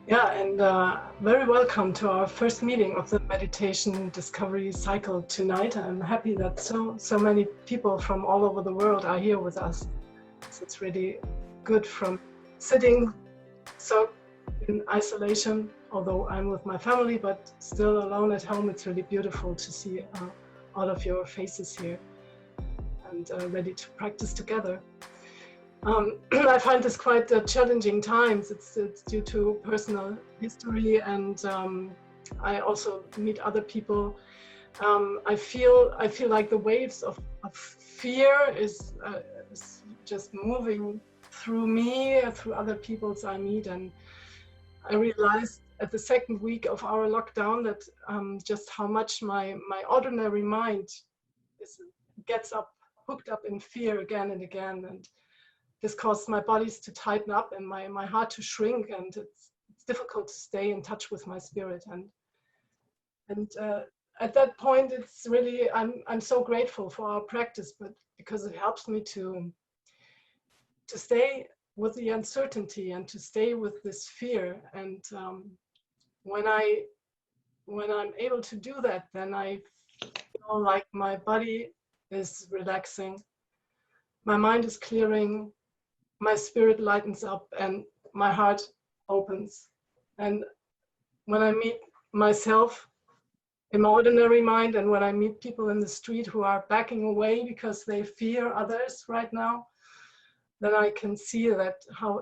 Yeah, and very welcome to our first meeting of the meditation discovery cycle tonight. I'm happy that so many people from all over the world are here with us. So it's really good from sitting so in isolation, although I'm with my family, but still alone at home. It's really beautiful to see all of your faces here and ready to practice together. I find this quite challenging times. It's due to personal history, and I also meet other people. I feel like the waves of fear is just moving through me, through other peoples I meet, and I realized at the second week of our lockdown that just how much my ordinary mind gets hooked up in fear again and again, and this caused my bodies to tighten up and my heart to shrink, and it's difficult to stay in touch with my spirit. And at that point, it's really I'm so grateful for our practice, but because it helps me to stay with the uncertainty and to stay with this fear. And when I'm able to do that, then I feel like my body is relaxing, my mind is clearing, my spirit lightens up, and my heart opens. And when I meet myself in my ordinary mind, and when I meet people in the street who are backing away because they fear others right now, then I can see that how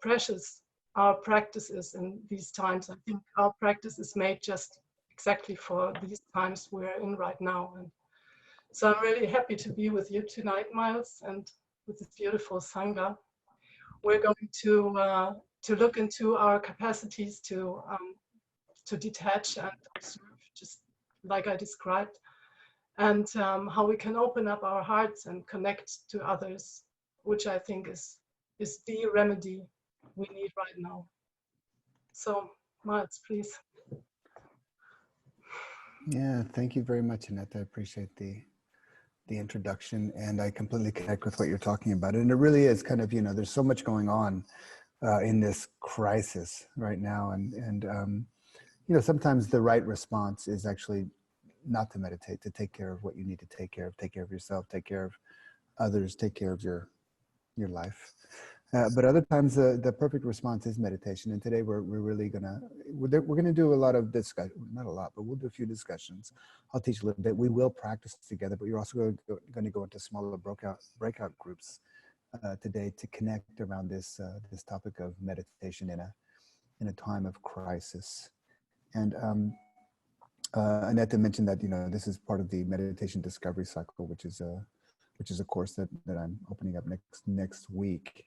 precious our practice is in these times. I think our practice is made just exactly for these times we're in right now. And so I'm really happy to be with you tonight, Miles, and with this beautiful Sangha. We're going to look into our capacities to detach and observe, just like I described, and how we can open up our hearts and connect to others, which I think is the remedy we need right now. So, Miles, please. Yeah, thank you very much, Annette. I appreciate the introduction, and I completely connect with what you're talking about. And it really is kind of, there's so much going on in this crisis right now, and sometimes the right response is actually not to meditate, to take care of what you need to take care of yourself, take care of others, take care of your life. But other times the perfect response is meditation. And today we're really we're gonna do a lot of discussion, not a lot, but we'll do a few discussions. I'll teach a little bit. We will practice together, but you're also going to go into smaller breakout groups today to connect around this topic of meditation in a time of crisis. And Annette mentioned that this is part of the meditation discovery cycle, which is a course that I'm opening up next week.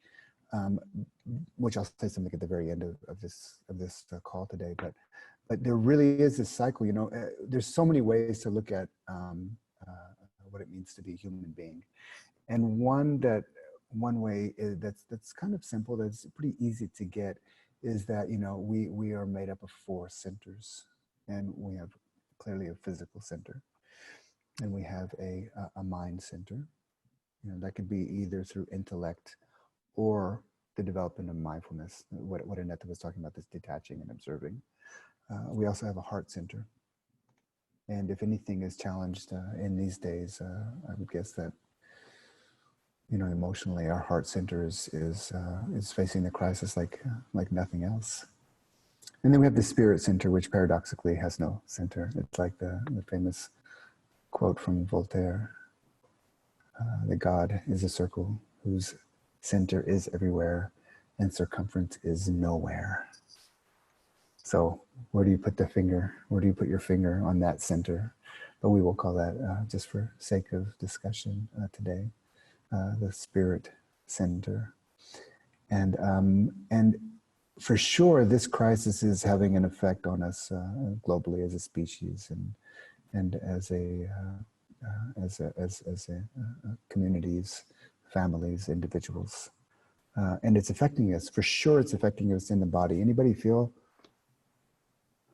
Which I'll say something at the very end of this call today, but there really is this cycle. There's so many ways to look at what it means to be a human being, and one way is that's kind of simple, that's pretty easy to get, is that we are made up of 4 centers, and we have clearly a physical center, and we have a mind center. That could be either through intellect or the development of mindfulness, what Annette was talking about, this detaching and observing. We also have a heart center. And if anything is challenged in these days, I would guess that, emotionally, our heart center is facing the crisis like nothing else. And then we have the spirit center, which paradoxically has no center. It's like the famous quote from Voltaire, that God is a circle whose center is everywhere and circumference is nowhere. So where do you put the finger? Where do you put your finger on that center? But we will call that, just for sake of discussion today, the spirit center. And for sure, this crisis is having an effect on us globally as a species and as communities, families, individuals. And it's affecting us. For sure, it's affecting us in the body. Anybody feel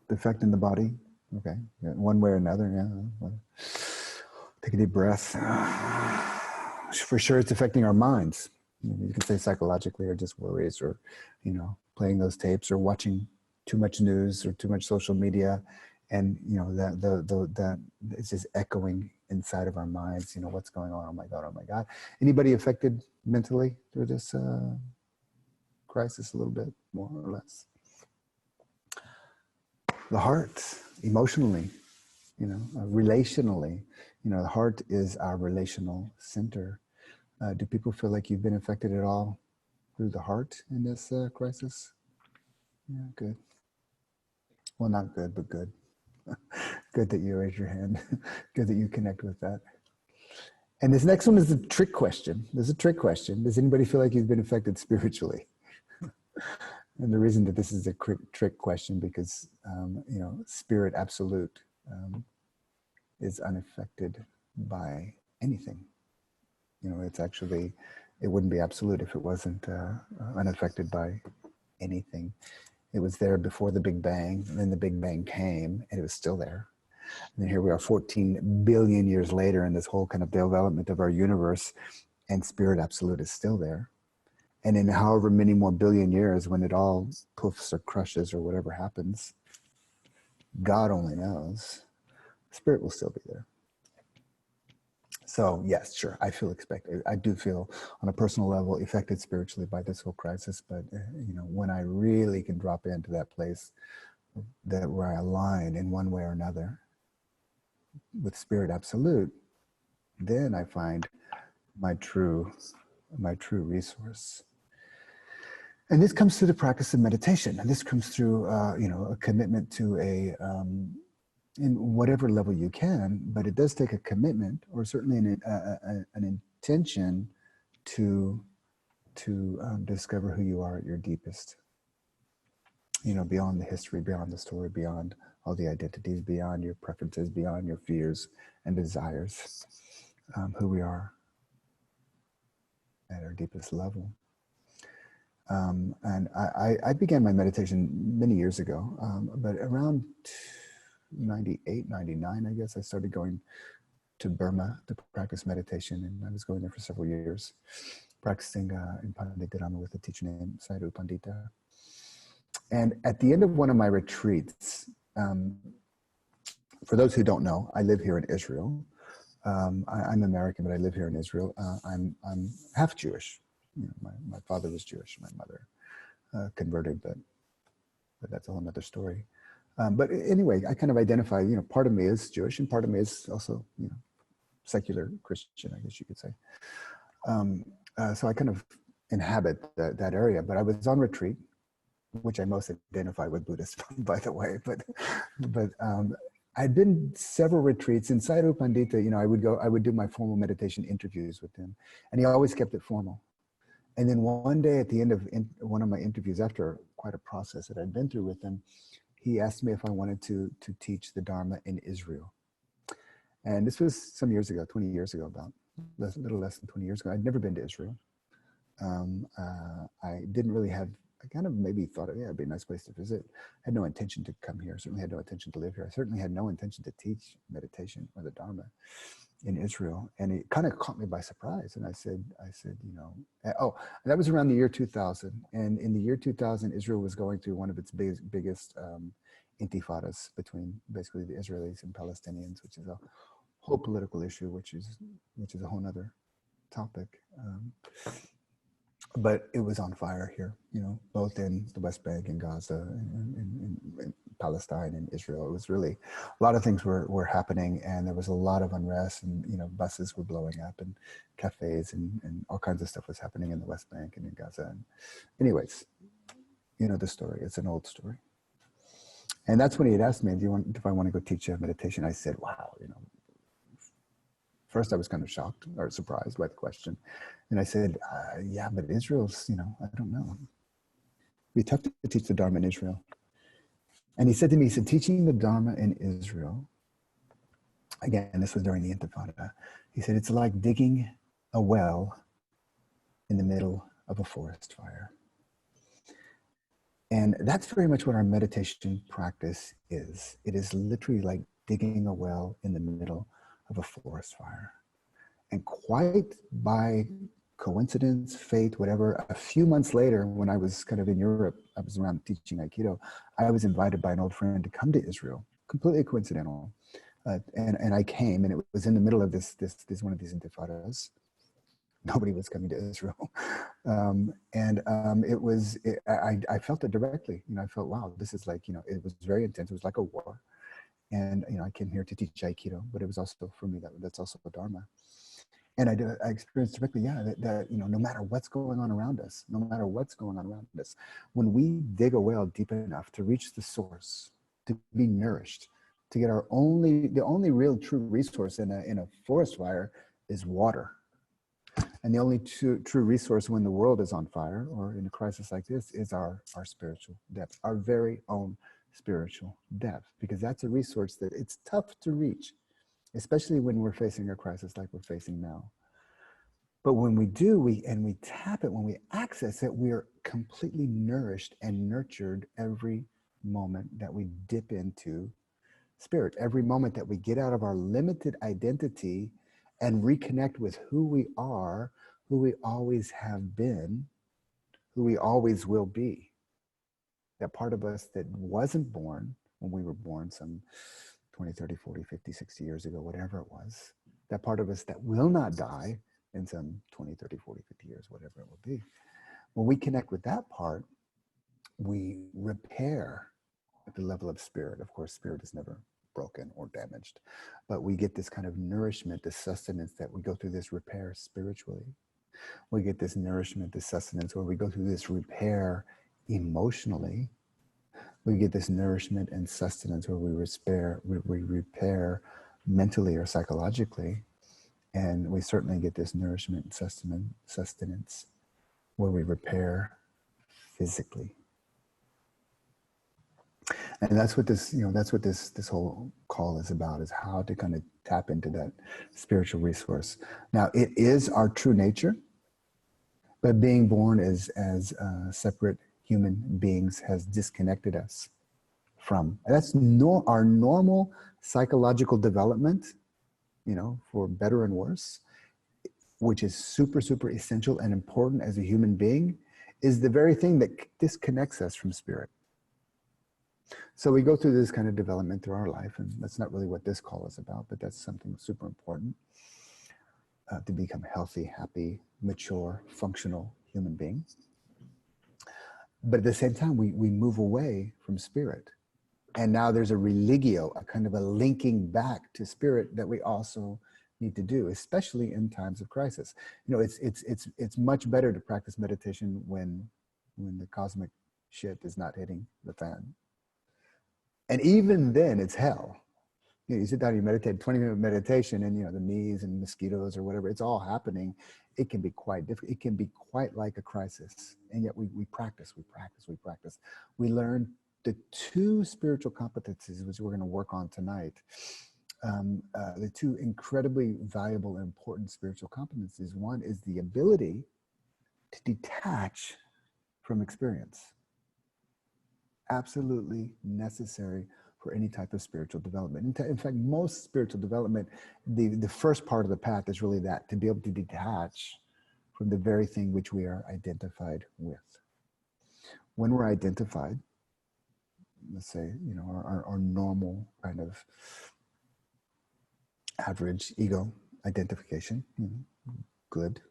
the effect in the body? Okay, yeah, one way or another, yeah. Take a deep breath. For sure, it's affecting our minds. You can say psychologically, or just worries, or, playing those tapes, or watching too much news or too much social media, and that it's just echoing inside of our minds. What's going on? Oh my God! Oh my God! Anybody affected mentally through this crisis? A little bit, more or less. The heart, emotionally, relationally, the heart is our relational center. Do people feel like you've been affected at all through the heart in this crisis? Yeah, good. Well, not good, but good. Good that you raise your hand. Good that you connect with that. And this next one is a trick question. There's a trick question. Does anybody feel like you've been affected spiritually? And the reason that this is a trick question, because, spirit absolute is unaffected by anything. It's actually, it wouldn't be absolute if it wasn't unaffected by anything. It was there before the Big Bang, and then the Big Bang came, and it was still there. And then here we are 14 billion years later in this whole kind of development of our universe, and spirit absolute is still there. And in however many more billion years, when it all poofs or crushes or whatever happens, God only knows, spirit will still be there. So yes, sure, I feel expected. I do feel on a personal level affected spiritually by this whole crisis. But when I really can drop into that place where I align in one way or another with spirit absolute, then I find my true resource. And this comes through the practice of meditation. And this comes through a commitment to in whatever level you can, but it does take a commitment, or certainly an intention to discover who you are at your deepest. Beyond the history, beyond the story, beyond all the identities, beyond your preferences, beyond your fears and desires, who we are at our deepest level. And I began my meditation many years ago, but around 98, 99, I guess, I started going to Burma to practice meditation, and I was going there for several years, practicing in Pandita Dharma with a teacher named Sayadaw Pandita. And at the end of one of my retreats, for those who don't know, I live here in Israel. I'm American, but I live here in Israel. I'm half Jewish. My father was Jewish, my mother converted, but that's a whole nother story. But anyway, I kind of identify, part of me is Jewish and part of me is also, secular Christian, I guess you could say. So I kind of inhabit that area, but I was on retreat, which I most identify with Buddhist, by the way, but I'd been several retreats inside of Pandita. I would do my formal meditation interviews with him, and he always kept it formal. And then one day at the end of one of my interviews, after quite a process that I'd been through with him, he asked me if I wanted to teach the Dharma in Israel. And this was some years ago, 20 years ago, about a little less than 20 years ago. I'd never been to Israel. I didn't really have, I kind of maybe thought, it'd be a nice place to visit. I had no intention to come here. Certainly had no intention to live here. I certainly had no intention to teach meditation or the Dharma in Israel. And it kind of caught me by surprise. And I said, that was around the year 2000. And in the year 2000, Israel was going through one of its biggest intifadas between basically the Israelis and Palestinians, which is a whole political issue, which is a whole nother topic. But it was on fire here, both in the West Bank and Gaza and Palestine and Israel. It was really, a lot of things were happening, and there was a lot of unrest, and, buses were blowing up and cafes and all kinds of stuff was happening in the West Bank and in Gaza. And anyways, the story, it's an old story. And that's when he had asked me, if I want to go teach meditation. I said, wow, first I was kind of shocked or surprised by the question. And I said, yeah, but Israel's, I don't know. It'd be tough to teach the Dharma in Israel. And he said to me, teaching the Dharma in Israel, again, this was during the Intifada, he said, it's like digging a well in the middle of a forest fire. And that's very much what our meditation practice is. It is literally like digging a well in the middle of a forest fire. And quite by coincidence, fate, whatever. A few months later, when I was kind of in Europe, I was around teaching Aikido. I was invited by an old friend to come to Israel, completely coincidental. And I came, and it was in the middle of this one of these intifadas. Nobody was coming to Israel. I felt it directly. I felt, wow, this is like, it was very intense. It was like a war. And, I came here to teach Aikido, but it was also for me, that's also a Dharma. And I experienced directly, that no matter what's going on around us, when we dig a well deep enough to reach the source, to be nourished, to get the only real true resource in a forest fire is water. And the only true resource when the world is on fire or in a crisis like this is our spiritual depth, our very own spiritual depth, because that's a resource that it's tough to reach, especially when we're facing a crisis like we're facing now. But when we do, we tap it, when we access it, we are completely nourished and nurtured every moment that we dip into spirit, every moment that we get out of our limited identity and reconnect with who we are, who we always have been, who we always will be. That part of us that wasn't born when we were born some 20, 30, 40, 50, 60 years ago, whatever it was. That part of us that will not die in some 20, 30, 40, 50 years, whatever it will be. When we connect with that part, we repair at the level of spirit. Of course, spirit is never broken or damaged, but we get this kind of nourishment, this sustenance, that we go through this repair spiritually. We get this nourishment, this sustenance, where we go through this repair emotionally. We get this nourishment and sustenance where we repair mentally or psychologically. And we certainly get this nourishment and sustenance where we repair physically. And that's what this whole call is about, is how to kind of tap into that spiritual resource. Now, it is our true nature, but being born as separate human beings has disconnected us from. That's our normal psychological development, for better and worse, which is super, super essential and important as a human being, is the very thing that disconnects us from spirit. So we go through this kind of development through our life, and that's not really what this call is about, but that's something super important, to become healthy, happy, mature, functional human beings. But at the same time, we move away from spirit. And now there's a religio, a kind of a linking back to spirit that we also need to do, especially in times of crisis. It's much better to practice meditation when the cosmic shit is not hitting the fan. And even then, it's hell. You sit down, you meditate, 20-minute meditation, and the bees and mosquitoes or whatever, it's all happening. It can be quite difficult. It can be quite like a crisis. And yet we practice. We learn the two spiritual competencies, which we're going to work on tonight. The two incredibly valuable and important spiritual competencies. One is the ability to detach from experience. Absolutely necessary for any type of spiritual development. In fact, most spiritual development, the first part of the path is really that, to be able to detach from the very thing which we are identified with. When we're identified, let's say, our normal kind of average ego identification, good.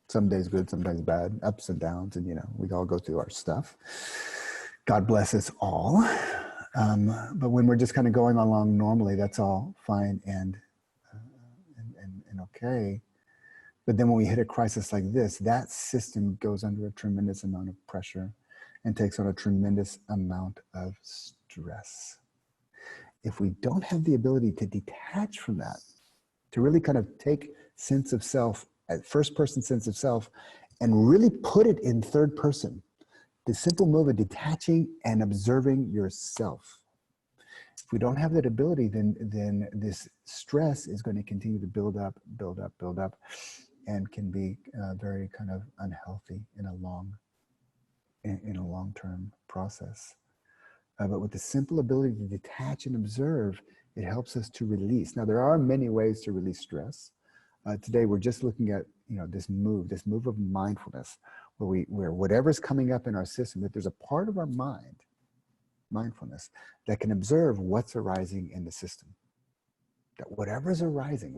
Some days good, sometimes bad, ups and downs, and we all go through our stuff. God bless us all. But when we're just kind of going along normally, that's all fine and okay. But then when we hit a crisis like this, that system goes under a tremendous amount of pressure and takes on a tremendous amount of stress. If we don't have the ability to detach from that, to really kind of take sense of self, at first person sense of self, and really put it in third person, the simple move of detaching and observing yourself. If we don't have that ability, then this stress is going to continue to build up, and can be very kind of unhealthy in a long-term process. But with the simple ability to detach and observe, it helps us to release. Now, there are many ways to release stress. Today, we're just looking at, this move of mindfulness, where whatever's coming up in our system, that there's a part of our mind, mindfulness, that can observe what's arising in the system. That whatever's arising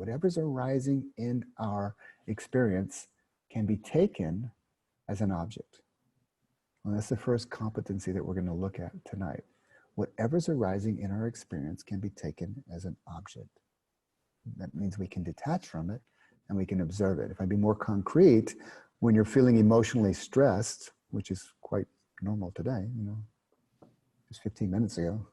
in our experience can be taken as an object. Well, that's the first competency that we're going to look at tonight. Whatever's arising in our experience can be taken as an object. That means we can detach from it and we can observe it. If I be more concrete, when you're feeling emotionally stressed, which is quite normal today, just 15 minutes ago,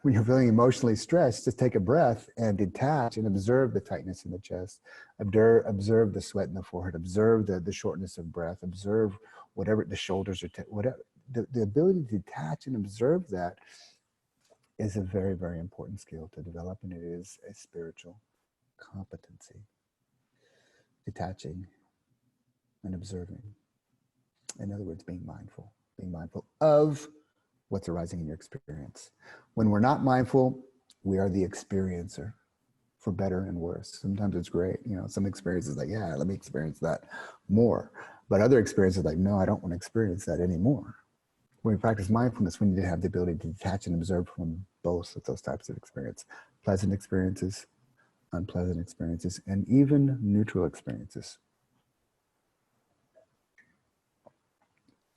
when you're feeling emotionally stressed, just take a breath and detach and observe the tightness in the chest, observe the sweat in the forehead, observe the shortness of breath, observe whatever the shoulders are, whatever. The ability to detach and observe that is a very, very important skill to develop, and it is a spiritual competency. Detaching and observing. In other words, being mindful of what's arising in your experience. When we're not mindful, we are the experiencer, for better and worse. Sometimes it's great. Some experiences like, yeah, let me experience that more. But other experiences like, no, I don't want to experience that anymore. When we practice mindfulness, we need to have the ability to detach and observe from both of those types of experience. Pleasant experiences, unpleasant experiences, and even neutral experiences.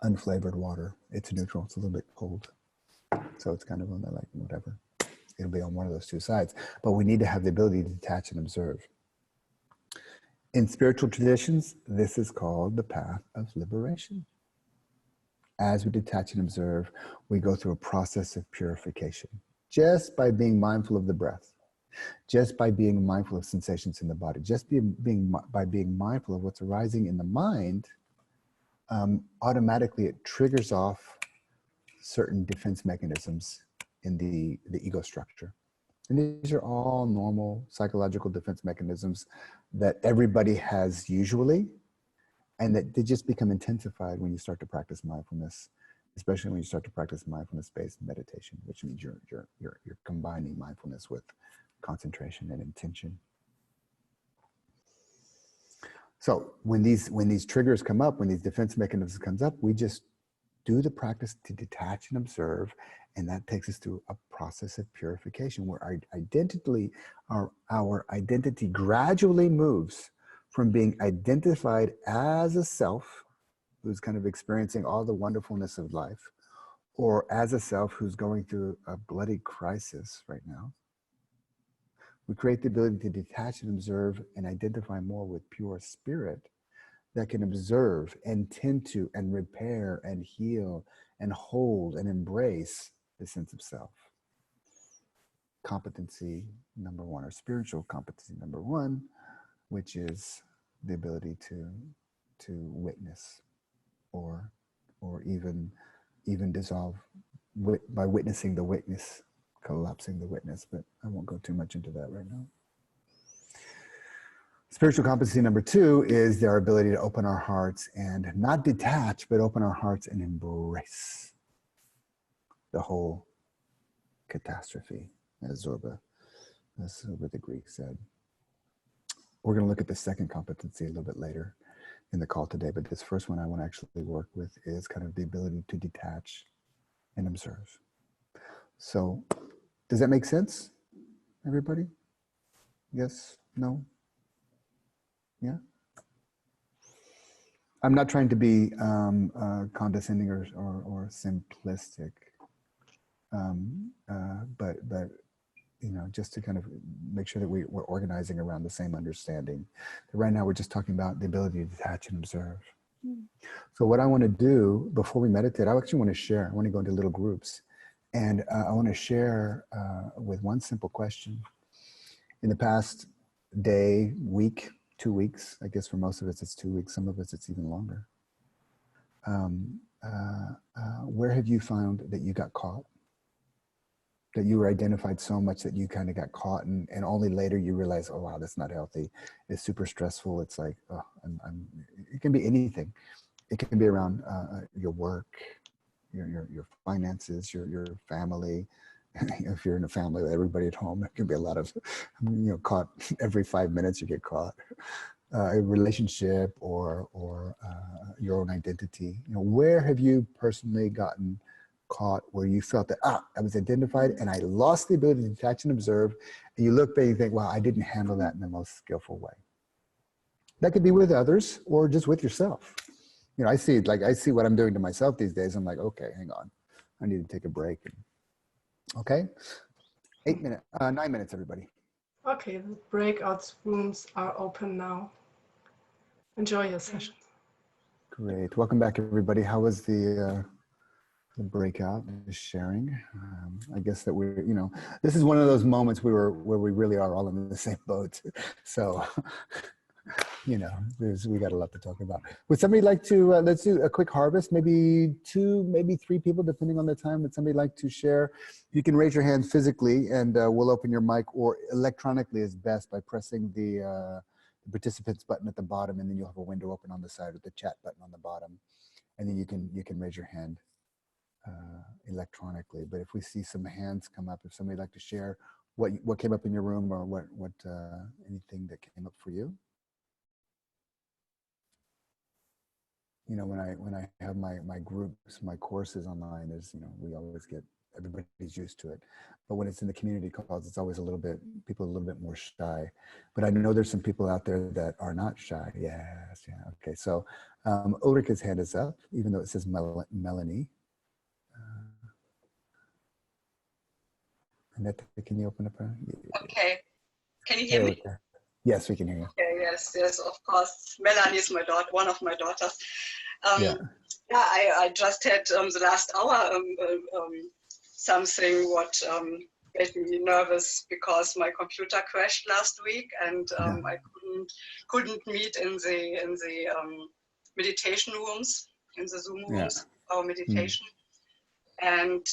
Unflavored water, it's neutral, it's a little bit cold. So it's kind of on the whatever. It'll be on one of those two sides. But we need to have the ability to detach and observe. In spiritual traditions, this is called the path of liberation. As we detach and observe, we go through a process of purification. Just by being mindful of the breath, just by being mindful of sensations in the body, just by being mindful of what's arising in the mind, automatically it triggers off certain defense mechanisms in the ego structure. And these are all normal psychological defense mechanisms that everybody has usually, and that they just become intensified when you start to practice mindfulness, especially when you start to practice mindfulness-based meditation, which means you're combining mindfulness with concentration and intention. So when these triggers come up, when these defense mechanisms comes up, we just do the practice to detach and observe, and that takes us through a process of purification where our identity gradually moves from being identified as a self who's kind of experiencing all the wonderfulness of life, or as a self who's going through a bloody crisis right now. We create the ability to detach and observe and identify more with pure spirit that can observe and tend to and repair and heal and hold and embrace the sense of self. Competency number one, or spiritual competency number one, which is the ability to witness or even dissolve by witnessing the witness, collapsing the witness, but I won't go too much into that right now. Spiritual competency number two is their ability to open our hearts and not detach, but open our hearts and embrace the whole catastrophe, as Zorba the Greek said. We're going to look at the second competency a little bit later in the call today, but this first one I want to actually work with is kind of the ability to detach and observe. So, does that make sense, everybody? Yes? No? Yeah? I'm not trying to be condescending or simplistic, but just to kind of make sure that we're organizing around the same understanding. Right now, we're just talking about the ability to detach and observe. So what I want to do before we meditate, I actually want to share. I want to go into little groups, and I want to share with one simple question. In the past day, week, 2 weeks, I guess for most of us it's 2 weeks, some of us it's even longer. Where have you found that you got caught? That you were identified so much that you kind of got caught, and only later you realize, oh wow, that's not healthy. It's super stressful. It's like, oh, it can be anything. It can be around your work, your finances, your family, if you're in a family with everybody at home, it can be a lot of, caught every 5 minutes you get caught. A relationship or your own identity. Where have you personally gotten caught where you felt that, I was identified and I lost the ability to detach and observe, and you look back and you think, wow, I didn't handle that in the most skillful way. That could be with others or just with yourself. I see what I'm doing to myself these days. I'm like, okay, hang on. I need to take a break. Okay. 9 minutes, everybody. Okay, the breakout rooms are open now. Enjoy your session. Great. Welcome back, everybody. How was the breakout, the sharing? I guess that this is one of those moments where we really are all in the same boat. So, we got a lot to talk about. Would somebody like to, let's do a quick harvest, maybe 2, maybe 3 people, depending on the time. Would somebody like to share? You can raise your hand physically and we'll open your mic, or electronically is best by pressing the participants button at the bottom, and then you'll have a window open on the side with the chat button on the bottom. And then you can raise your hand electronically. But if we see some hands come up, if somebody would like to share what came up in your room, or what anything that came up for you. When I have my groups, my courses online, we always get, everybody's used to it. But when it's in the community calls, it's always people are a little bit more shy. But I know there's some people out there that are not shy. Yes, yeah, okay. So Ulrike's hand is up, even though it says Melanie. Annette, can you open up? Okay. Can you hear me? Yes, we can hear you. Okay, yes, of course. Melanie is my daughter, one of my daughters. I just had the last hour something what made me nervous, because my computer crashed last week, and I couldn't meet in the meditation rooms, in the Zoom rooms, our meditation. And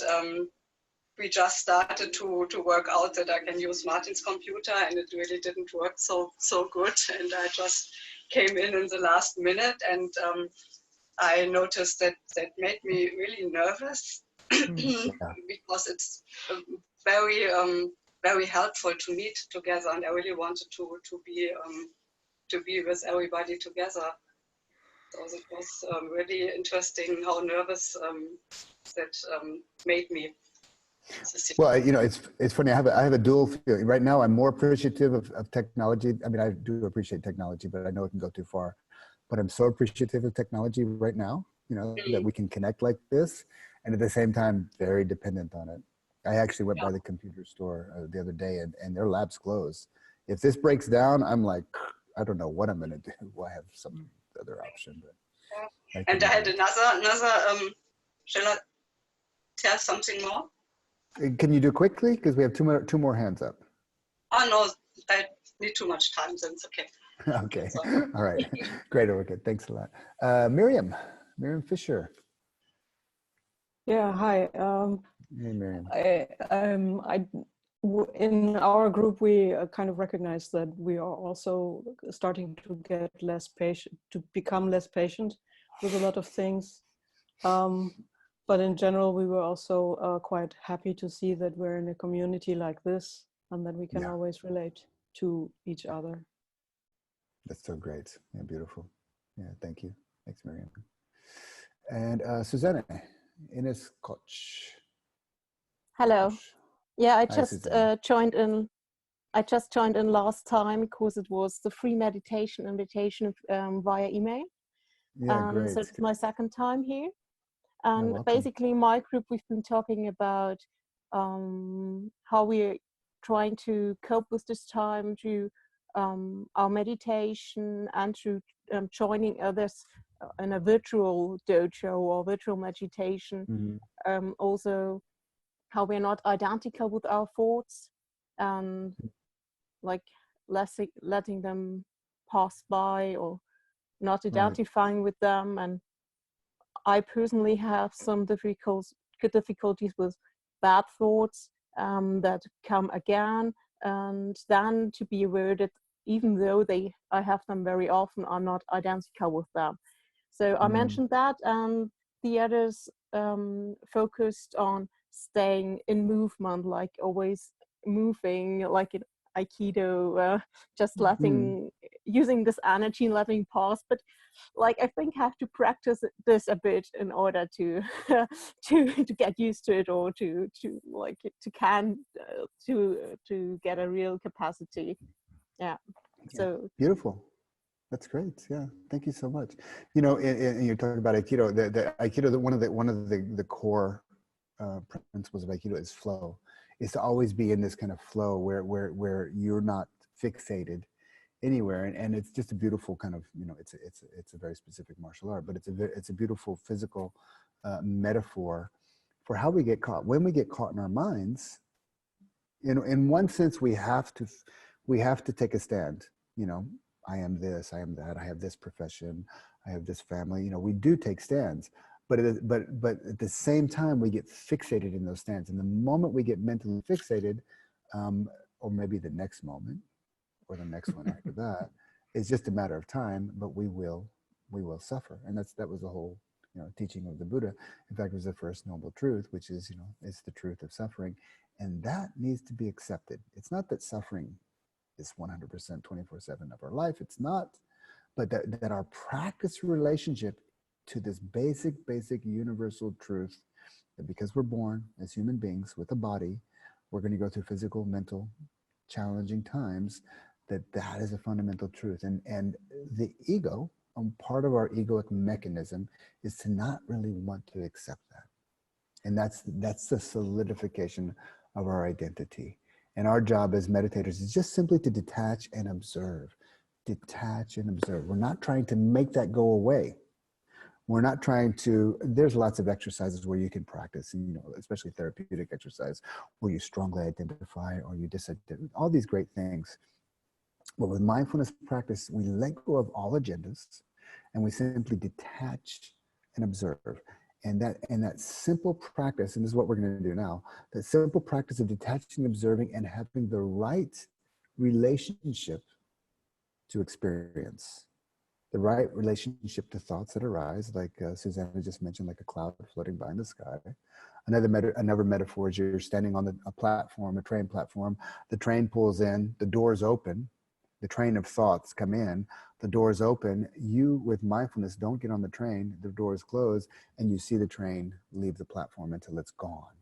we just started to work out that I can use Martin's computer, and it really didn't work so good. And I just came in the last minute, and I noticed that made me really nervous because it's very very helpful to meet together, and I really wanted to be with everybody together. So it was really interesting how nervous that made me. Well, it's funny. I have a dual feeling right now. I'm more appreciative of technology. I mean, I do appreciate technology, but I know it can go too far. But I'm so appreciative of technology right now, that we can connect like this, and at the same time, very dependent on it. I actually went by the computer store the other day, and their lab's closed. If this breaks down, I'm like, I don't know what I'm going to do. I have some other option. But and I had another. Shall I tell something more? Can you do quickly? Because we have two more hands up. Oh no, I need too much time, then it's okay. Okay, all right, great, okay, thanks a lot. Miriam Fisher. Yeah, hi. Hey, Miriam. In our group, we kind of recognize that we are also starting to get less patient, to become less patient with a lot of things. But in general, we were also quite happy to see that we're in a community like this, and that we can always relate to each other. That's so great. Yeah, beautiful. Yeah, thank you. Thanks, Miriam. And Susanne, Ines Koch. Hello. Yeah, I just joined in. I just joined in last time because it was the free meditation invitation via email. Yeah, great. So it's my second time here. And basically, my group, we've been talking about how we're trying to cope with this time through our meditation and through joining others in a virtual dojo or virtual meditation. Also, how we're not identical with our thoughts, and like letting them pass by or not identifying with them. And I personally have some difficulties with bad thoughts that come again, and then to be aware that even though I have them very often, I'm not identical with them. So I mentioned that, and the others focused on staying in movement, like always moving, like in Aikido, just using this energy and letting pause. But like, I think I have to practice this a bit in order to to get used to it, or to get a real capacity. Yeah. So beautiful. That's great. Yeah, thank you so much. You know, and you're talking about Aikido. The Aikido, one of the core principles of Aikido is flow. Is to always be in this kind of flow where you're not fixated anywhere, and it's just a beautiful kind of, you know, it's a very specific martial art, but it's a beautiful physical metaphor for how we get caught. When we get caught in our minds, you know, in one sense, we have to take a stand. You know, I am this, I am that, I have this profession, I have this family. You know, we do take stands, but at the same time, we get fixated in those stands. And the moment we get mentally fixated, or maybe the next moment, or the next one after that, it's just a matter of time. But we will suffer, and that was the whole, you know, teaching of the Buddha. In fact, it was the first noble truth, which is, you know, it's the truth of suffering, and that needs to be accepted. It's not that suffering is 100% 24/7 of our life. It's not, but that our practice relationship to this basic universal truth, that because we're born as human beings with a body, we're going to go through physical, mental, challenging times, that is a fundamental truth. And the ego, part of our egoic mechanism, is to not really want to accept that. And that's the solidification of our identity. And our job as meditators is just simply to detach and observe. Detach and observe. We're not trying to make that go away. We're not trying to, there's lots of exercises where you can practice, and, you know, especially therapeutic exercise, where you strongly identify or you disidentify, all these great things. But with mindfulness practice, we let go of all agendas and we simply detach and observe. And that simple practice, and this is what we're going to do now, that simple practice of detaching, observing, and having the right relationship to experience, the right relationship to thoughts that arise, like Susanna just mentioned, like a cloud floating by in the sky. Another metaphor is you're standing on a platform, a train platform. The train pulls in, the doors open, the train of thoughts come in, the doors open. You, with mindfulness, don't get on the train, the doors close, and you see the train leave the platform until it's gone.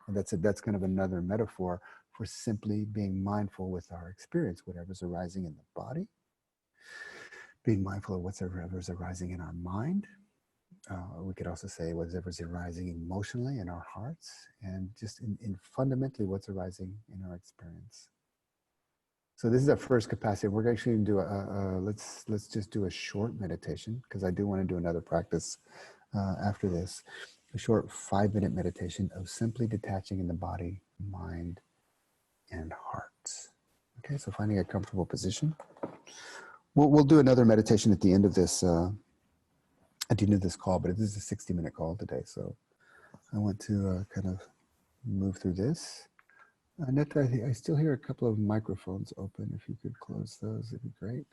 And that's kind of another metaphor for simply being mindful with our experience, whatever's arising in the body, being mindful of whatever's arising in our mind. We could also say whatever's arising emotionally in our hearts, and just in fundamentally what's arising in our experience. So this is our first capacity. We're actually going to do let's just do a short meditation, because I do want to do another practice after this. A short 5-minute meditation of simply detaching in the body, mind, and heart. Okay, so finding a comfortable position. We'll do another meditation at the end of this call, but this is a 60-minute call today, so I want to kind of move through this. Annette, I still hear a couple of microphones open. If you could close those, it'd be great.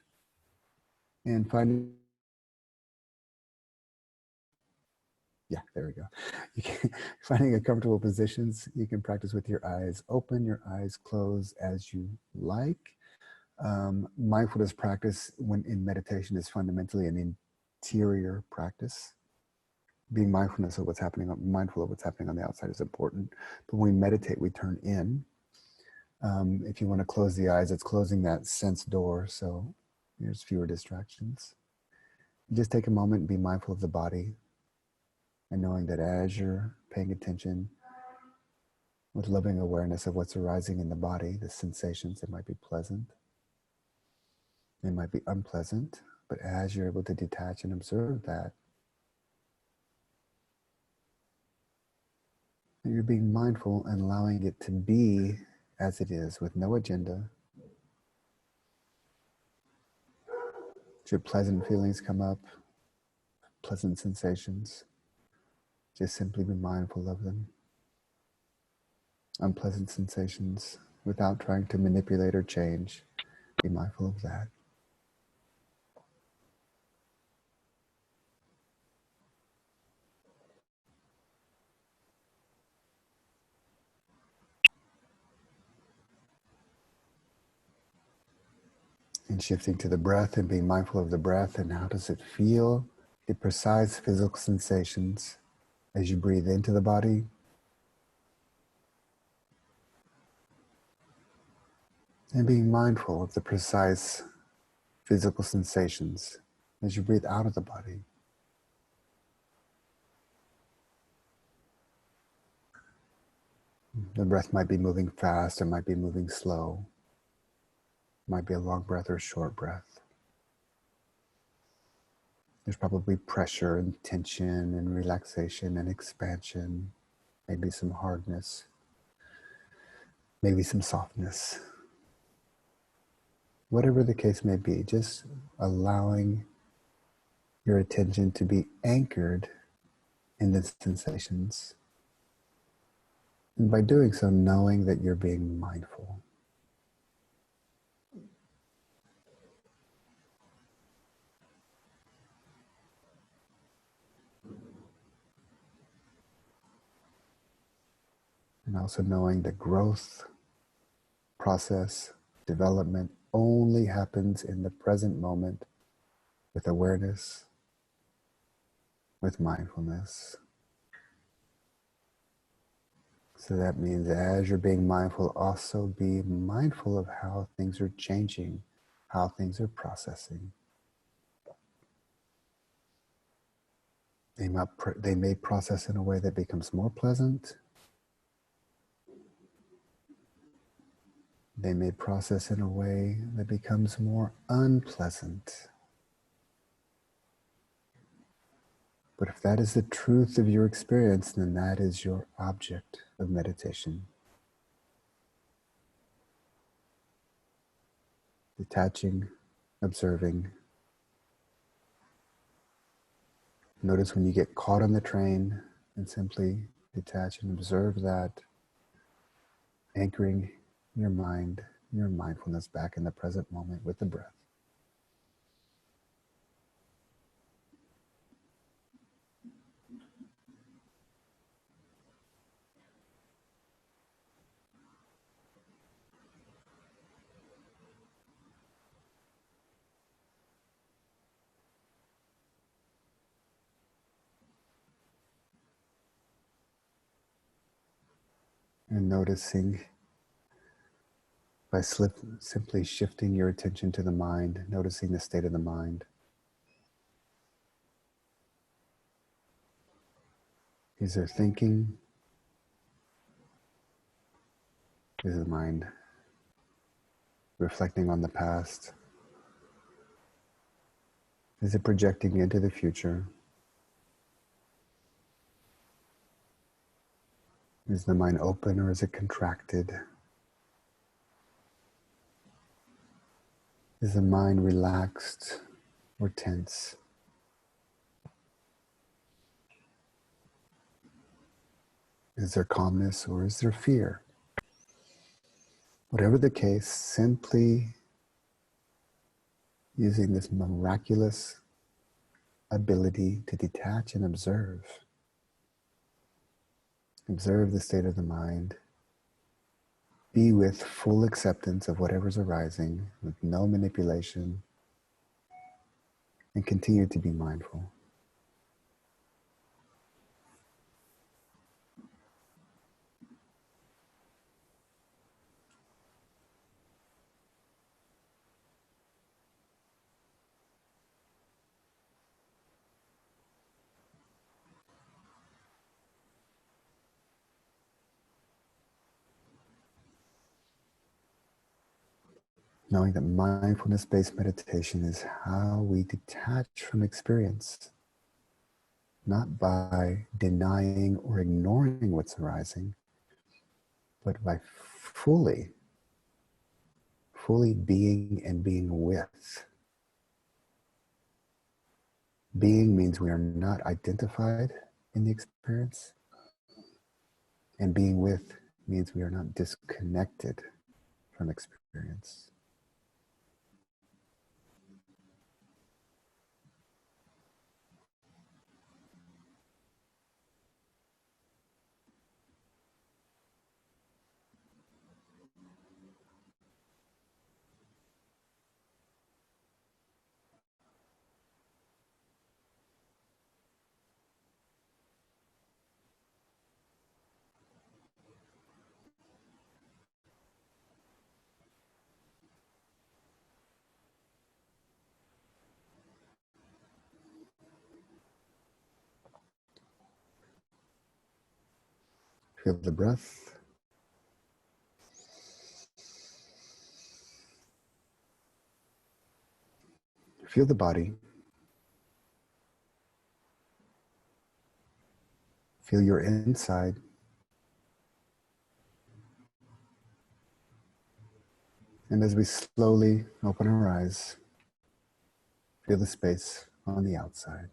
And there we go. Finding a comfortable positions, you can practice with your eyes open, your eyes closed as you like. Mindfulness practice when in meditation is fundamentally an interior practice. Being mindful of what's happening on the outside is important. But when we meditate, we turn in. If you want to close the eyes, it's closing that sense door, so there's fewer distractions. Just take a moment and be mindful of the body, and knowing that as you're paying attention with loving awareness of what's arising in the body, the sensations, it might be pleasant, it might be unpleasant, but as you're able to detach and observe that, you're being mindful and allowing it to be as it is, with no agenda. Should pleasant feelings come up, pleasant sensations, just simply be mindful of them. Unpleasant sensations, without trying to manipulate or change, be mindful of that. And shifting to the breath and being mindful of the breath and how does it feel, the precise physical sensations as you breathe into the body. And being mindful of the precise physical sensations as you breathe out of the body. The breath might be moving fast, it might be moving slow. It might be a long breath or a short breath. There's probably pressure and tension and relaxation and expansion, maybe some hardness, maybe some softness. Whatever the case may be, just allowing your attention to be anchored in the sensations. And by doing so, knowing that you're being mindful. And also knowing that growth, process, development only happens in the present moment with awareness, with mindfulness. So that means as you're being mindful, also be mindful of how things are changing, how things are processing. They may process in a way that becomes more pleasant. They may process in a way that becomes more unpleasant. But if that is the truth of your experience, then that is your object of meditation. Detaching, observing. Notice when you get caught on the train and simply detach and observe that, anchoring your mind, your mindfulness back in the present moment with the breath. And noticing by simply shifting your attention to the mind, noticing the state of the mind. Is there thinking? Is the mind reflecting on the past? Is it projecting into the future? Is the mind open or is it contracted? Is the mind relaxed or tense? Is there calmness or is there fear? Whatever the case, simply using this miraculous ability to detach and observe. Observe the state of the mind. Be with full acceptance of whatever's arising, with no manipulation, and continue to be mindful. Knowing that mindfulness-based meditation is how we detach from experience, not by denying or ignoring what's arising, but by fully being and being with. Being means we are not identified in the experience, and being with means we are not disconnected from experience. Feel the breath. Feel the body. Feel your inside. And as we slowly open our eyes, feel the space on the outside.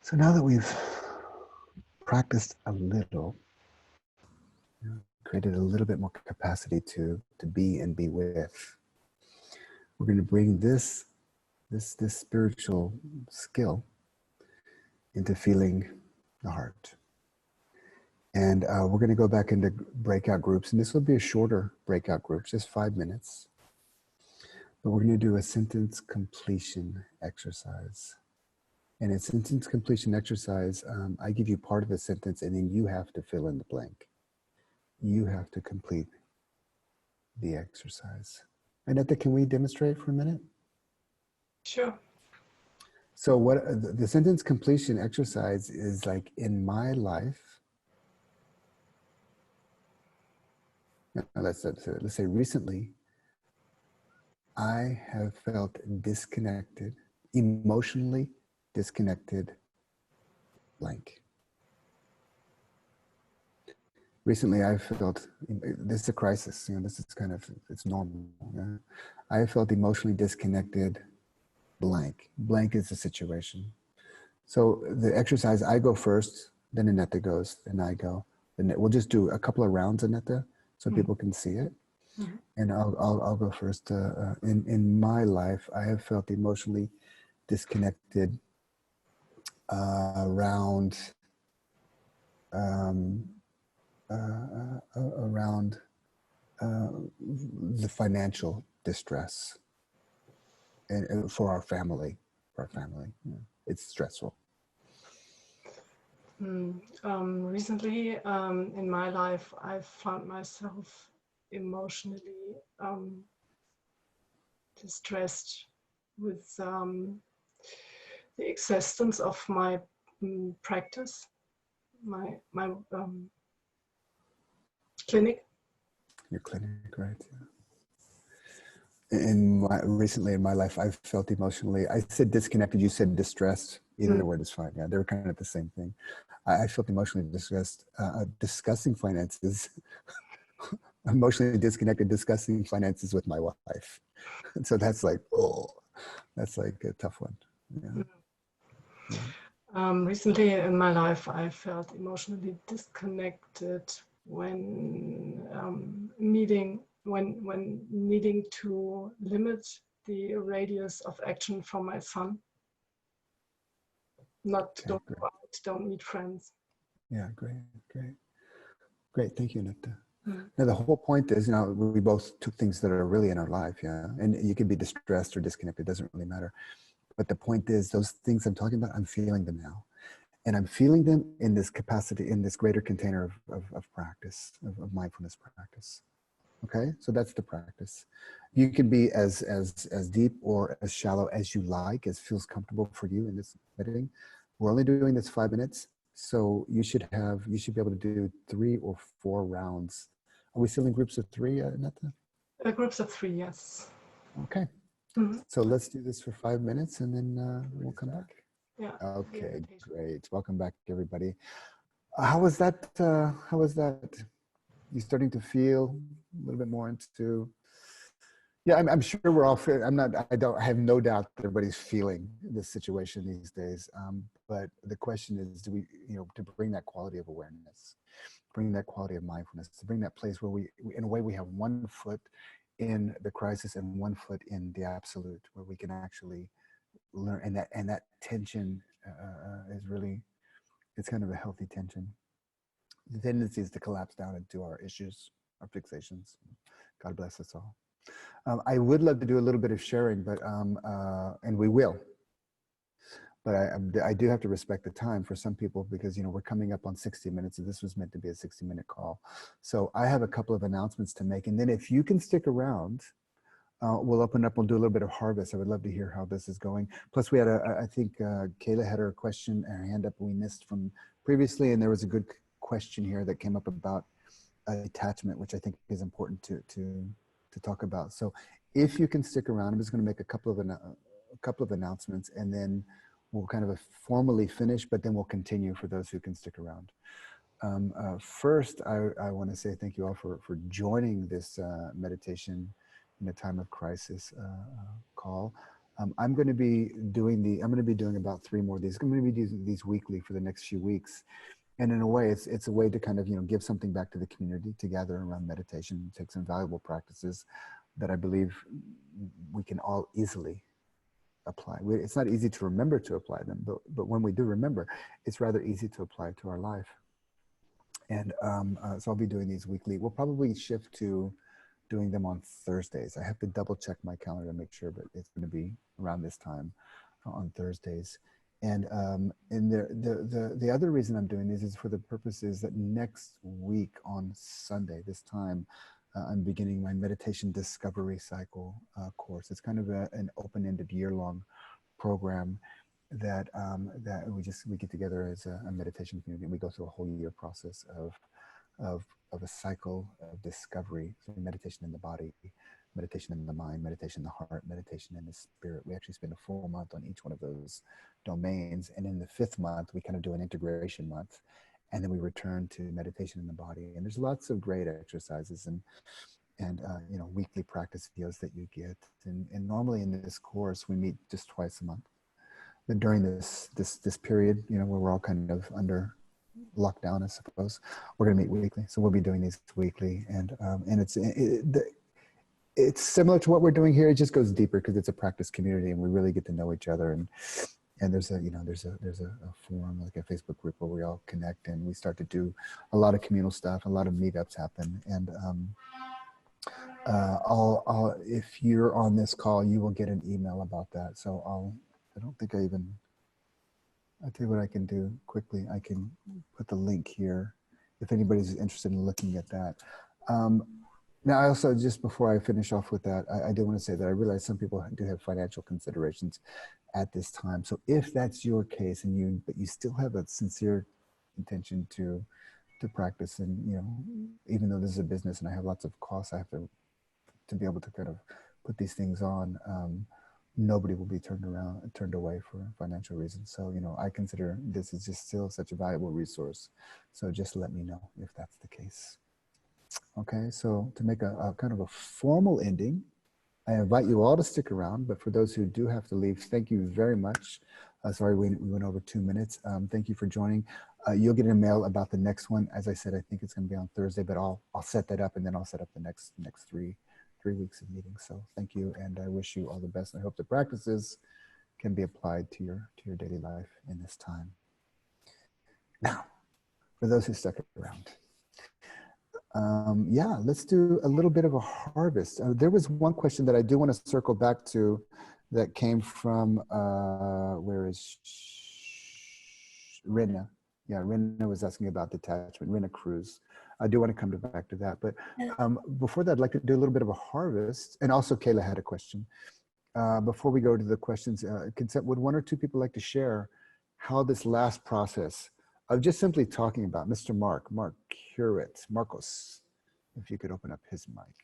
So now that we've practiced a little, created a little bit more capacity to be and be with, we're going to bring this spiritual skill into feeling the heart. And we're going to go back into breakout groups, and this will be a shorter breakout group, just 5 minutes. But we're going to do a sentence completion exercise. And in sentence completion exercise, I give you part of the sentence, and then you have to fill in the blank. You have to complete the exercise. Annette, can we demonstrate for a minute? Sure. So what the sentence completion exercise is like, in my life, let's say recently, I have felt disconnected, emotionally disconnected, blank. Recently, I felt, this is a crisis, this is kind of, it's normal. Yeah? I felt emotionally disconnected, blank. Blank is the situation. So the exercise, I go first, then Annette goes, then I go. Then we'll just do a couple of rounds, Annette, so people can see it. Mm-hmm. And I'll go first. In my life, I have felt emotionally disconnected around the financial distress, and for our family. Yeah. It's stressful. Recently, in my life, I've found myself emotionally distressed with the existence of my practice, my clinic. Your clinic, right? Yeah. Recently in my life, I've felt emotionally, I said disconnected, you said distressed. Either word is fine. Yeah, they're kind of the same thing. I felt emotionally distressed discussing finances, emotionally disconnected discussing finances with my wife. So that's like, that's like a tough one. Yeah. Yeah. Recently in my life, I felt emotionally disconnected when needing to limit the radius of action for my son. Don't go out, don't meet friends. Yeah, great. Thank you, Netta. Now the whole point is, we both took things that are really in our life, yeah. And you can be distressed or disconnected, it doesn't really matter. But the point is, those things I'm talking about, I'm feeling them now. And I'm feeling them in this capacity, in this greater container of practice, of mindfulness practice. Okay, so that's the practice. You can be as deep or as shallow as you like, as feels comfortable for you in this editing. We're only doing this 5 minutes, so you should be able to do 3 or 4 rounds. Are we still in groups of 3, Netta? Groups of 3, yes. Okay. So let's do this for 5 minutes, and then we'll come back. Yeah. Okay, great. Welcome back, everybody. How was that? You starting to feel a little bit more into? Yeah, I'm sure we're all. I have no doubt that everybody's feeling this situation these days. But the question is, do we, to bring that quality of awareness, bring that quality of mindfulness, to bring that place where we in a way, we have one foot in the crisis and one foot in the absolute, where we can actually learn, and that tension is really, it's kind of a healthy tension. The tendency is to collapse down into our issues, our fixations. God bless us all. I would love to do a little bit of sharing, but and we will. But I do have to respect the time for some people, because we're coming up on 60 minutes, and this was meant to be a 60-minute call. So I have a couple of announcements to make, and then if you can stick around, we'll open up, we'll do a little bit of harvest. I would love to hear how this is going. Plus we had I think Kayla had her question, her hand up we missed from previously, and there was a good question here that came up about attachment, which I think is important to talk about. So if you can stick around, I'm just going to make a couple of announcements, and then we'll kind of formally finish, but then we'll continue for those who can stick around. First, I want to say thank you all for joining this meditation in a time of crisis call. I'm going to be doing about 3 more of these. I'm going to be doing these weekly for the next few weeks. And in a way, it's a way to kind of, give something back to the community, to gather around meditation, take some valuable practices that I believe we can all easily apply. It's not easy to remember to apply them, but when we do remember, it's rather easy to apply to our life. And so I'll be doing these weekly. We'll probably shift to doing them on Thursdays. I have to double check my calendar to make sure, but it's going to be around this time on Thursdays. And the other reason I'm doing this is for the purposes that next week on Sunday, this time, I'm beginning my meditation discovery cycle course. It's kind of an open-ended year-long program that we get together as a meditation community, and we go through a whole year process of a cycle of discovery. So meditation in the body, meditation in the mind, meditation in the heart, meditation in the spirit. We actually spend a full month on each one of those domains. And in the 5th month, we kind of do an integration month. And then we return to meditation in the body. And there's lots of great exercises and weekly practice videos that you get. And normally in this course, we meet just twice a month. But during this period, where we're all kind of under lockdown, I suppose, we're going to meet weekly. So we'll be doing these weekly. And it's similar to what we're doing here. It just goes deeper because it's a practice community, and we really get to know each other. And there's a forum, like a Facebook group, where we all connect, and we start to do a lot of communal stuff. A lot of meetups happen. And if you're on this call, you will get an email about that. So I'll tell you what I can do quickly. I can put the link here if anybody's interested in looking at that. Now, I also, just before I finish off with that, I do want to say that I realize some people do have financial considerations at this time. So if that's your case, but you still have a sincere intention to practice, and even though this is a business and I have lots of costs, I have to be able to kind of put these things on. Nobody will be turned away for financial reasons. So, I consider this is just still such a valuable resource. So just let me know if that's the case. Okay, so to make a kind of a formal ending, I invite you all to stick around, but for those who do have to leave, thank you very much. Sorry, we went over 2 minutes. Thank you for joining. You'll get an email about the next one. As I said, I think it's going to be on Thursday, but I'll set that up, and then I'll set up the next 3 weeks of meetings. So thank you, and I wish you all the best. I hope the practices can be applied to your daily life in this time. Now, for those who stuck around, let's do a little bit of a harvest. There was one question that I do want to circle back to that came from, where is Rena? Yeah, Rena was asking about detachment, Rena Cruz. I do want to come back to that. But before that, I'd like to do a little bit of a harvest. And also Kayla had a question. Before we go to the questions, would 1 or 2 people like to share how this last process of just simply talking about Mr. Mark Curate, Marcos, if you could open up his mic.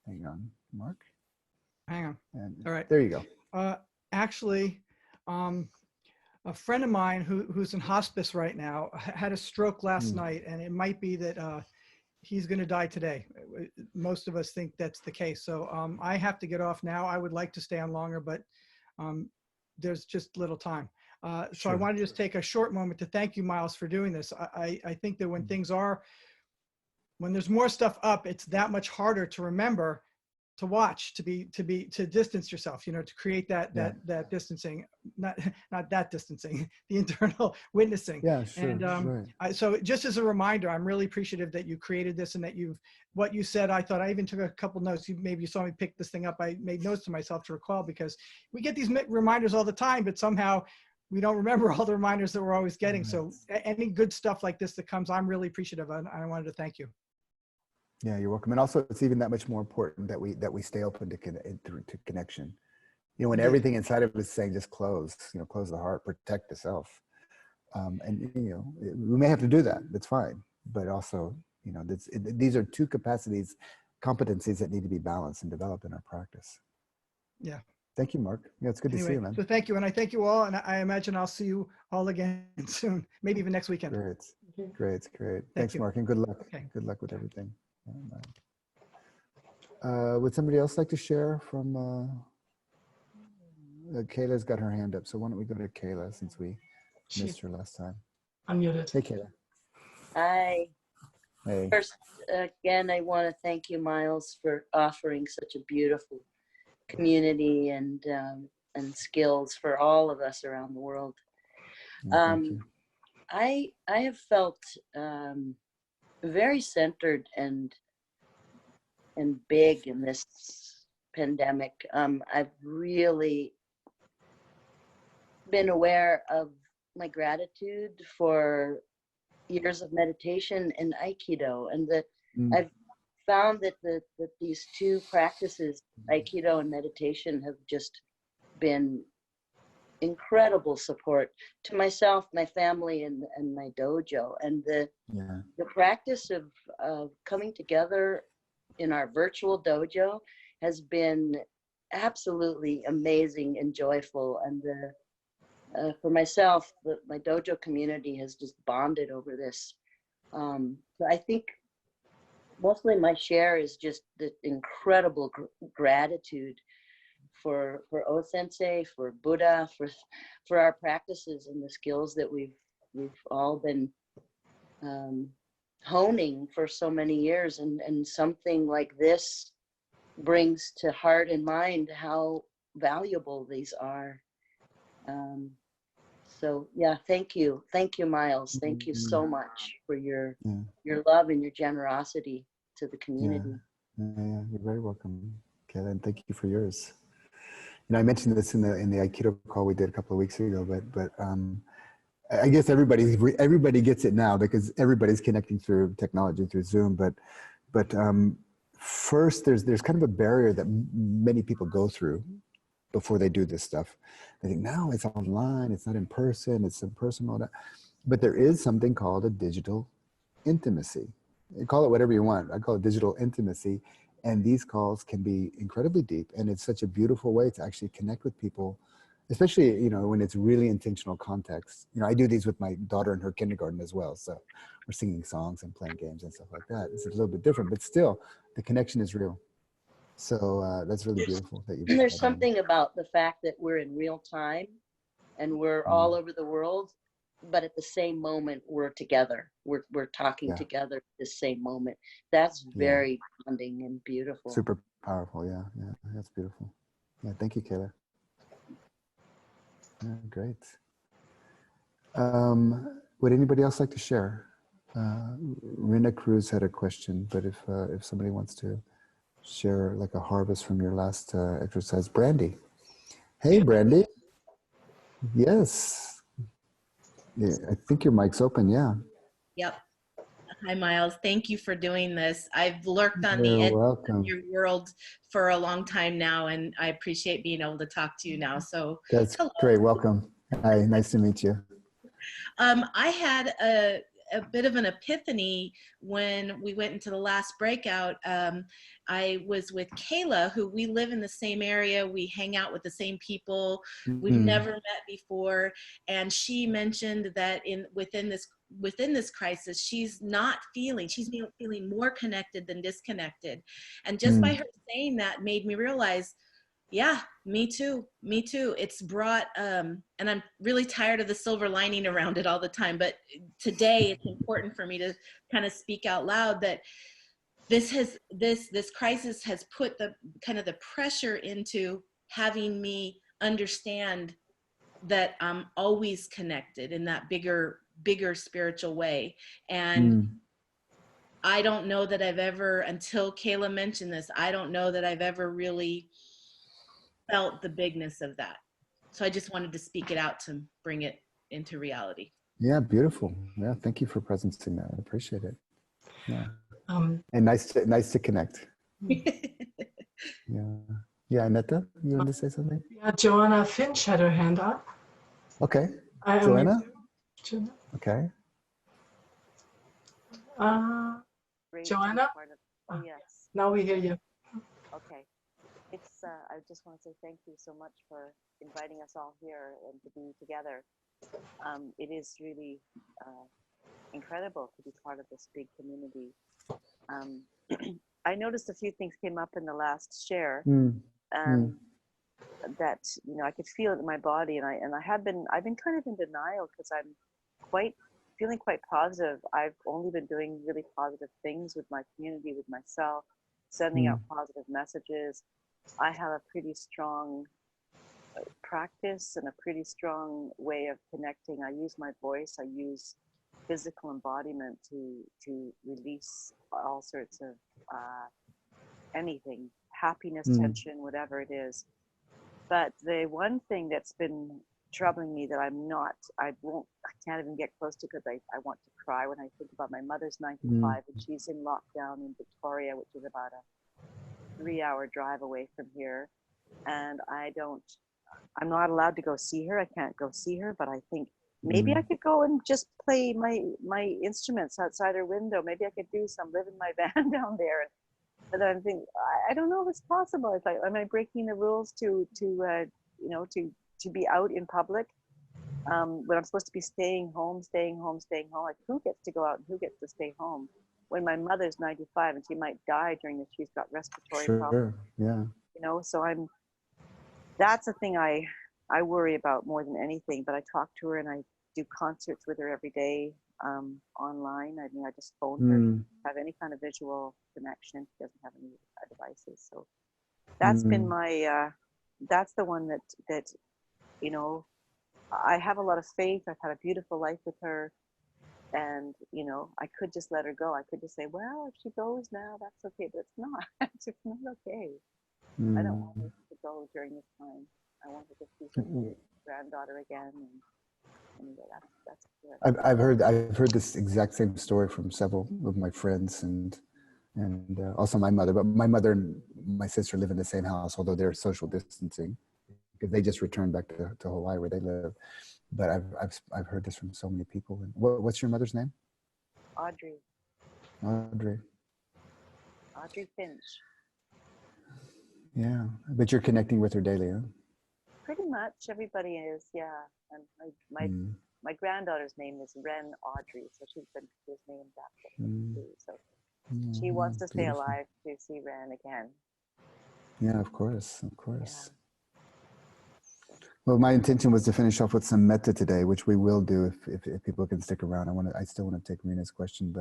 Hang on, Mark. Hang on. And all right. There you go. Actually, a friend of mine who's in hospice right now had a stroke last night, and it might be that he's going to die today. Most of us think that's the case. So I have to get off now. I would like to stay on longer, but there's just little time. So Sure. I want to just take a short moment to thank you, Miles, for doing this. I think that when there's more stuff up, it's that much harder to remember, to watch, to distance yourself, to create that distancing, not that distancing, the internal witnessing. Yeah, sure. And right. so just as a reminder, I'm really appreciative that you created this, and that what you said, I thought I even took a couple notes. Maybe you saw me pick this thing up. I made notes to myself to recall, because we get these reminders all the time, but somehow we don't remember all the reminders that we're always getting. So any good stuff like this that comes, I'm really appreciative of, and I wanted to thank you. Yeah, you're welcome. And also, it's even that much more important that we stay open to connection. You know, when everything inside of us is saying just close, close the heart, protect the self. And we may have to do that. That's fine. But also, these are two competencies that need to be balanced and developed in our practice. Yeah. Thank you, Mark. Yeah, it's good to see you, man. So thank you. And I thank you all. And I imagine I'll see you all again soon, maybe even next weekend. Great. Thanks, Mark, and good luck. Okay. Good luck with everything. Would somebody else like to share from, Kayla's got her hand up. So why don't we go to Kayla since we missed her last time. Unmuted. Hey, Kayla. Hi. Hey. First, again, I want to thank you, Miles, for offering such a beautiful community and skills for all of us around the world. Thank you. I have felt very centered and big in this pandemic. I've really been aware of my gratitude for years of meditation and Aikido, and that I've found that these two practices, Aikido and meditation, have just been incredible support to myself, my family, and my dojo. And the practice of coming together in our virtual dojo has been absolutely amazing and joyful. And for myself, my dojo community has just bonded over this. So I think mostly my share is just the incredible gratitude for O-Sensei, for Buddha, for our practices and the skills that we've all been honing for so many years. And something like this brings to heart and mind how valuable these are. So yeah, thank you, Miles. Thank you so much for your love and your generosity to the community. Yeah, you're very welcome, Kayla, and thank you for yours. I mentioned this in the Aikido call we did a couple of weeks ago, but I guess everybody gets it now because everybody's connecting through technology, through Zoom. But first, there's kind of a barrier that many people go through before they do this stuff. They think, no, it's online, it's not in person, it's impersonal. But there is something called a digital intimacy. You call it whatever you want. I call it digital intimacy. And these calls can be incredibly deep. And it's such a beautiful way to actually connect with people, especially, when it's really intentional context. I do these with my daughter in her kindergarten as well. So we're singing songs and playing games and stuff like that. It's a little bit different, but still the connection is real. So that's really beautiful that you. There's something about the fact that we're in real time and we're all over the world, but at the same moment we're together. We're talking together at the same moment. That's very bonding and beautiful. Super powerful. Yeah, that's beautiful. Yeah, thank you, Kayla. Yeah, great. Would anybody else like to share? Rina Cruz had a question, but if somebody wants to share like a harvest from your last exercise. Brandy. Hey, Brandy. Yes. Yeah, I think your mic's open. Yeah. Yep. Hi, Miles. Thank you for doing this. I've lurked on the edge of your world for a long time now, and I appreciate being able to talk to you now. So that's great. Welcome. Hi, nice to meet you. I had a bit of an epiphany when we went into the last breakout. I was with Kayla, who we live in the same area. We hang out with the same people. We've never met before. And she mentioned that within this crisis, she's feeling more connected than disconnected. And just by her saying that made me realize, yeah, me too. It's brought, and I'm really tired of the silver lining around it all the time, but today it's important for me to kind of speak out loud that this crisis has put the kind of the pressure into having me understand that I'm always connected in that bigger spiritual way. And I don't know that I've ever, until Kayla mentioned this, I don't know that I've ever really felt the bigness of that. So I just wanted to speak it out to bring it into reality. Yeah, beautiful. Yeah, thank you for presencing that. I appreciate it. Yeah. And nice to connect. Yeah, Annette, you want to say something? Yeah, Joanna Finch had her hand up. Okay, Joanna? Okay. Joanna? Oh, yes. Now we hear you. Okay. I just want to say thank you so much for inviting us all here and to be together. It is really incredible to be part of this big community. I noticed a few things came up in the last share that, you know, I could feel it in my body, and I've been kind of in denial because I'm feeling quite positive. I've only been doing really positive things with my community, with myself, sending out positive messages. I have a pretty strong practice and a pretty strong way of connecting. I use my voice. I use physical embodiment to release all sorts of anything, happiness, tension, whatever it is. But the one thing that's been troubling me that I can't even get close to because I want to cry when I think about my mother's 95 and she's in lockdown in Victoria, which is about a 3-hour drive away from here. And I'm not allowed to go see her. I can't go see her, but I think maybe I could go and just play my instruments outside her window. Maybe I could live in my van down there. But I'm thinking, I don't know if it's possible. It's like, am I breaking the rules to be out in public? When I'm supposed to be staying home. Like, who gets to go out and who gets to stay home? When my mother's 95 and she might die during this, she's got respiratory problems. Yeah. You know, so that's a thing I worry about more than anything. But I talk to her and I do concerts with her every day online. I mean, I just phone her, have any kind of visual connection. She doesn't have any devices. So that's been my, that's the one that, you know, I have a lot of faith. I've had a beautiful life with her. And, you know, I could just let her go. I could just say, well, if she goes now, that's okay. But it's not. It's just not okay. I don't want her to go during this time. I want her to see her granddaughter again. And anyway, that's good. I've heard this exact same story from several of my friends and also my mother. But my mother and my sister live in the same house, although they're social distancing because they just returned back to Hawaii where they live. But I've heard this from so many people. And what's your mother's name? Audrey Finch. Yeah, but you're connecting with her daily, huh? Pretty much everybody is, yeah. And my granddaughter's name is Ren Audrey, so she's named after her too. So she wants to stay alive to see Ren again. Yeah, of course. Yeah. Well, my intention was to finish off with some metta today, which we will do if people can stick around. I still want to take Rena's question,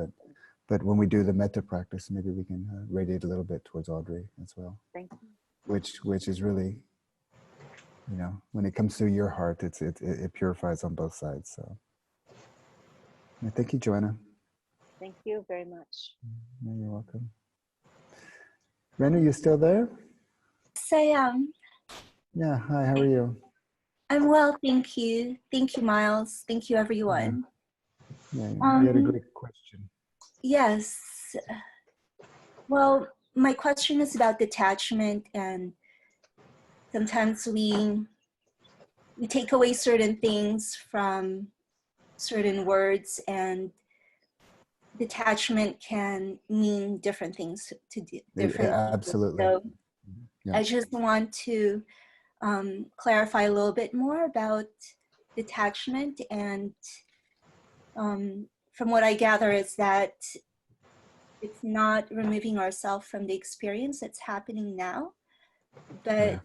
but when we do the metta practice, maybe we can radiate a little bit towards Audrey as well. Thank you. Which is really, you know, when it comes to your heart, it purifies on both sides. So, yeah, thank you, Joanna. Thank you very much. Yeah, you're welcome. Ren, are you still there? Yes, I am. Yeah. Hi. How are you? I'm well, thank you. Thank you, Miles. Thank you, everyone. Yeah, you had a great question. Yes. Well, my question is about detachment, and sometimes we take away certain things from certain words, and detachment can mean different things to different people. Absolutely. So I just want to clarify a little bit more about detachment, and from what I gather is that it's not removing ourselves from the experience that's happening now, but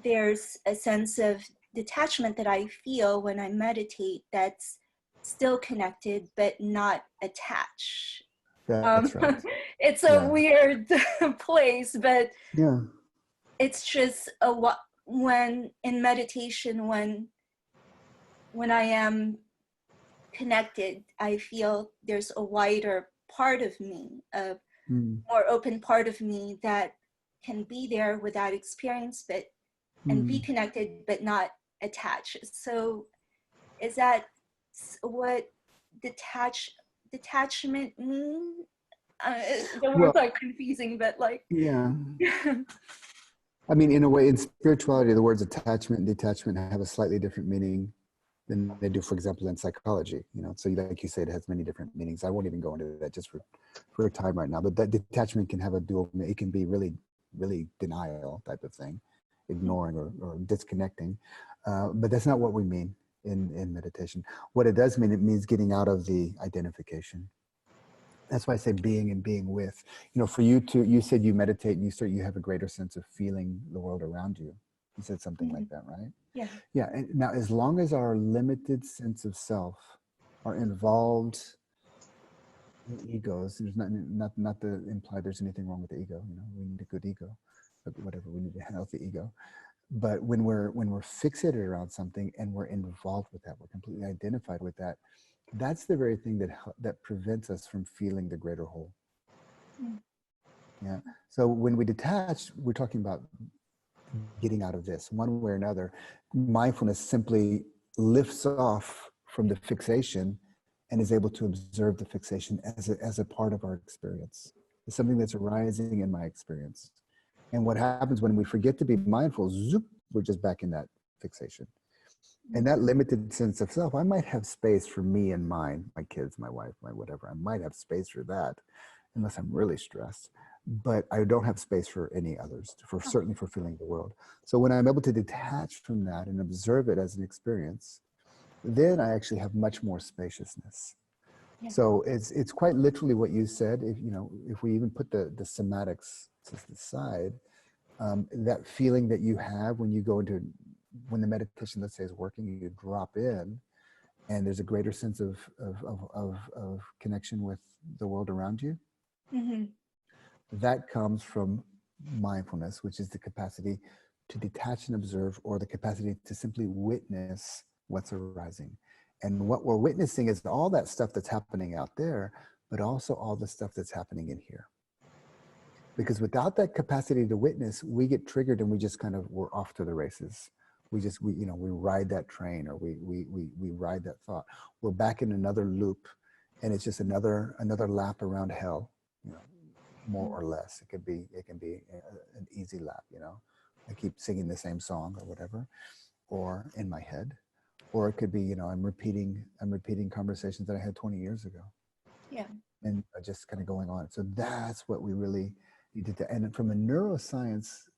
there's a sense of detachment that I feel when I meditate that's still connected but not attached. That's right. It's a weird place, but it's just when in meditation, when I am connected, I feel there's a wider part of me, a more open part of me that can be there without experience, but and be connected but not attached. So is that what detachment mean? the words are confusing, but like. Yeah. I mean, in a way, in spirituality, the words attachment and detachment have a slightly different meaning than they do, for example, in psychology. You know, so like you say, it has many different meanings. I won't even go into that just for a time right now. But that detachment can have a dual. It can be really, really denial type of thing, ignoring or disconnecting. But that's not what we mean in meditation. What it does mean, it means getting out of the identification. That's why I say being and being with. You know, for you to, you said you meditate and you have a greater sense of feeling the world around you. You said something like that, right? Yeah. Yeah. And now, as long as our limited sense of self are involved in egos, there's not to imply there's anything wrong with the ego. You know, we need a good ego, but whatever, we need a healthy ego. But when we're fixated around something and we're involved with that, we're completely identified with that. That's the very thing that prevents us from feeling the greater whole. Yeah. So when we detach, we're talking about getting out of this one way or another. Mindfulness simply lifts off from the fixation and is able to observe the fixation as a part of our experience. It's something that's arising in my experience. And what happens when we forget to be mindful, zoop, we're just back in that fixation. And that limited sense of self, I might have space for me and mine, my kids, my wife, my whatever. I might have space for that, unless I'm really stressed. But I don't have space for any others, certainly for feeling the world. So when I'm able to detach from that and observe it as an experience, then I actually have much more spaciousness. Yeah. So it's quite literally what you said. If we even put the somatics to the side, that feeling that you have when you go into, when the meditation, let's say, is working, you drop in, and there's a greater sense of connection with the world around you. Mm-hmm. That comes from mindfulness, which is the capacity to detach and observe, or the capacity to simply witness what's arising. And what we're witnessing is all that stuff that's happening out there, but also all the stuff that's happening in here. Because without that capacity to witness, we get triggered and we're off to the races. We ride that train, or we ride that thought. We're back in another loop, and it's just another lap around hell, more or less. It can be an easy lap, I keep singing the same song or whatever, or in my head, or it could be, I'm repeating conversations that I had 20 years ago. Yeah. And just kind of going on. So that's what we really need to do. And from a neuroscience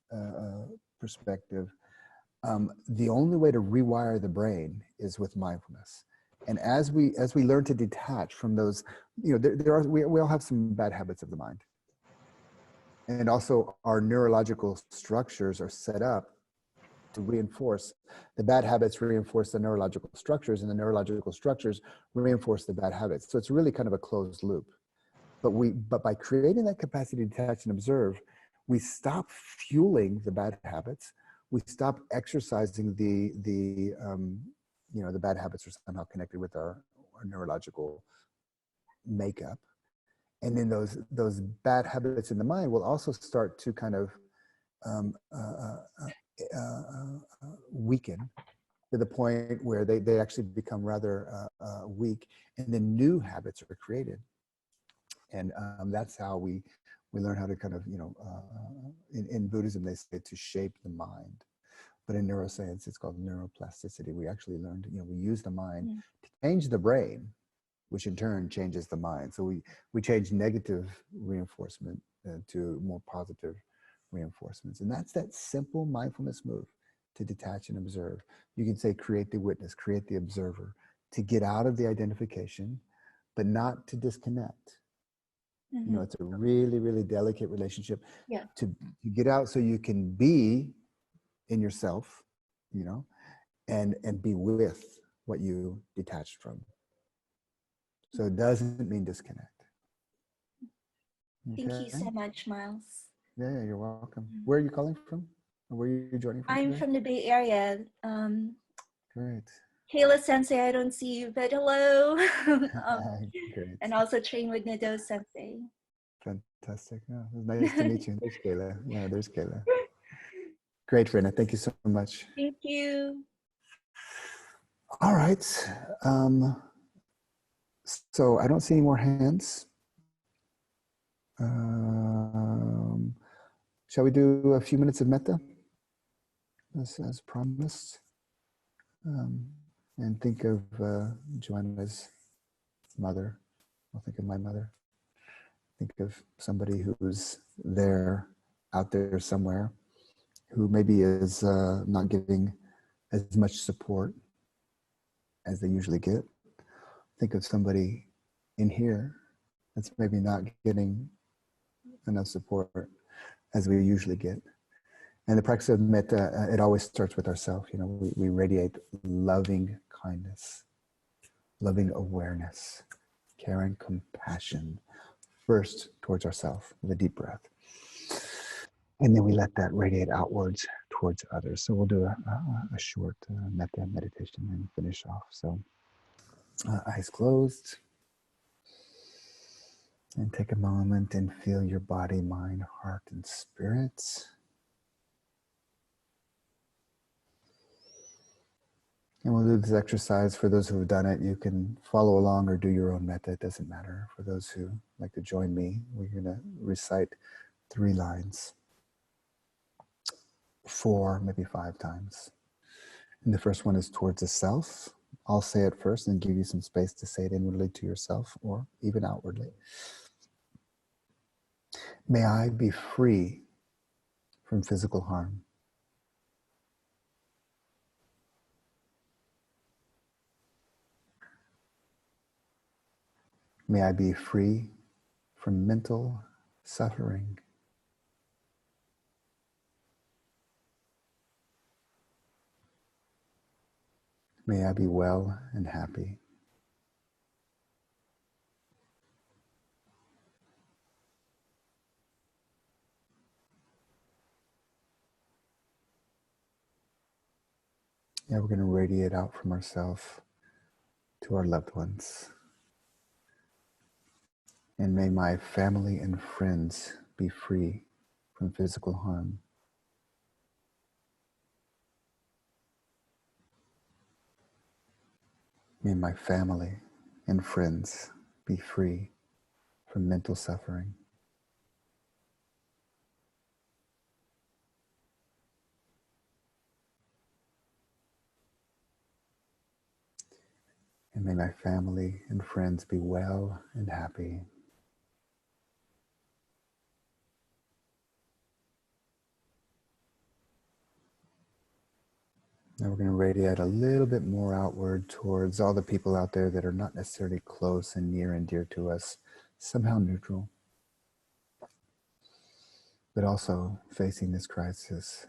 perspective, the only way to rewire the brain is with mindfulness. And as we learn to detach from those, we all have some bad habits of the mind. And also our neurological structures are set up to reinforce the bad habits, reinforce the neurological structures, and the neurological structures reinforce the bad habits. So it's really kind of a closed loop. But by creating that capacity to detach and observe, we stop fueling the bad habits. We stop exercising the bad habits are somehow connected with our neurological makeup. And then those bad habits in the mind will also start to kind of weaken to the point where they actually become rather weak, and then new habits are created. And that's how we learn how to kind of, in Buddhism, they say to shape the mind. But in neuroscience, it's called neuroplasticity. We actually learned, we use the mind to change the brain, which in turn changes the mind. So we change negative reinforcement to more positive reinforcements. And that's that simple mindfulness move, to detach and observe. You can say create the witness, create the observer, to get out of the identification, but not to disconnect. Mm-hmm. It's a really, really delicate relationship. Yeah. To get out so you can be in yourself, and be with what you detached from. So it doesn't mean disconnect. Okay? Thank you so much, Miles. Yeah, you're welcome. Where are you calling from? Or where are you joining from? I'm today? From the Bay Area. Great. Kayla Sensei, I don't see you, but hello. Great. And also train with Nado Sensei. Fantastic. Oh, nice to meet you. There's Kayla. Yeah, there's Kayla. Great, Rena. Thank you so much. Thank you. All right. So I don't see any more hands. Shall we do a few minutes of metta as promised? And think of Joanna's mother. I'll think of my mother. Think of somebody who's there, out there somewhere, who maybe is not getting as much support as they usually get. Think of somebody in here that's maybe not getting enough support as we usually get. And the practice of metta, it always starts with ourselves. You know, we radiate loving kindness, loving awareness, caring, compassion, first towards ourselves with a deep breath. And then we let that radiate outwards towards others. So we'll do a short metta meditation and finish off. So eyes closed. And take a moment and feel your body, mind, heart, and spirit. And we'll do this exercise. For those who have done it, you can follow along or do your own metta. It doesn't matter. For those who like to join me, we're going to recite 3 lines, 4, maybe 5 times. And the first one is towards the self. I'll say it first and give you some space to say it inwardly to yourself or even outwardly. May I be free from physical harm. May I be free from mental suffering. May I be well and happy. Yeah, we're going to radiate out from ourselves to our loved ones. And may my family and friends be free from physical harm. May my family and friends be free from mental suffering. And may my family and friends be well and happy. Now we're going to radiate a little bit more outward towards all the people out there that are not necessarily close and near and dear to us, somehow neutral, but also facing this crisis.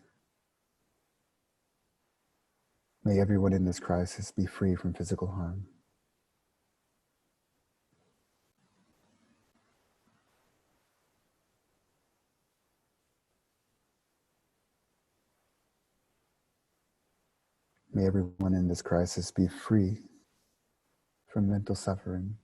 May everyone in this crisis be free from physical harm. May everyone in this crisis be free from mental suffering.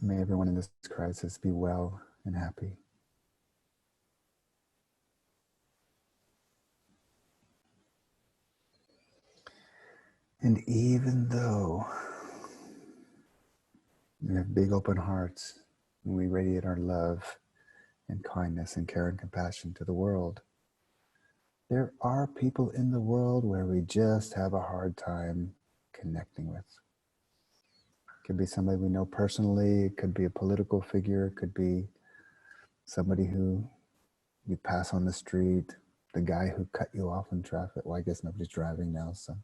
May everyone in this crisis be well and happy. And even though we have big open hearts and we radiate our love and kindness and care and compassion to the world, there are people in the world where we just have a hard time connecting with. It could be somebody we know personally, it could be a political figure, it could be somebody who you pass on the street, the guy who cut you off in traffic. Well, I guess nobody's driving now, so.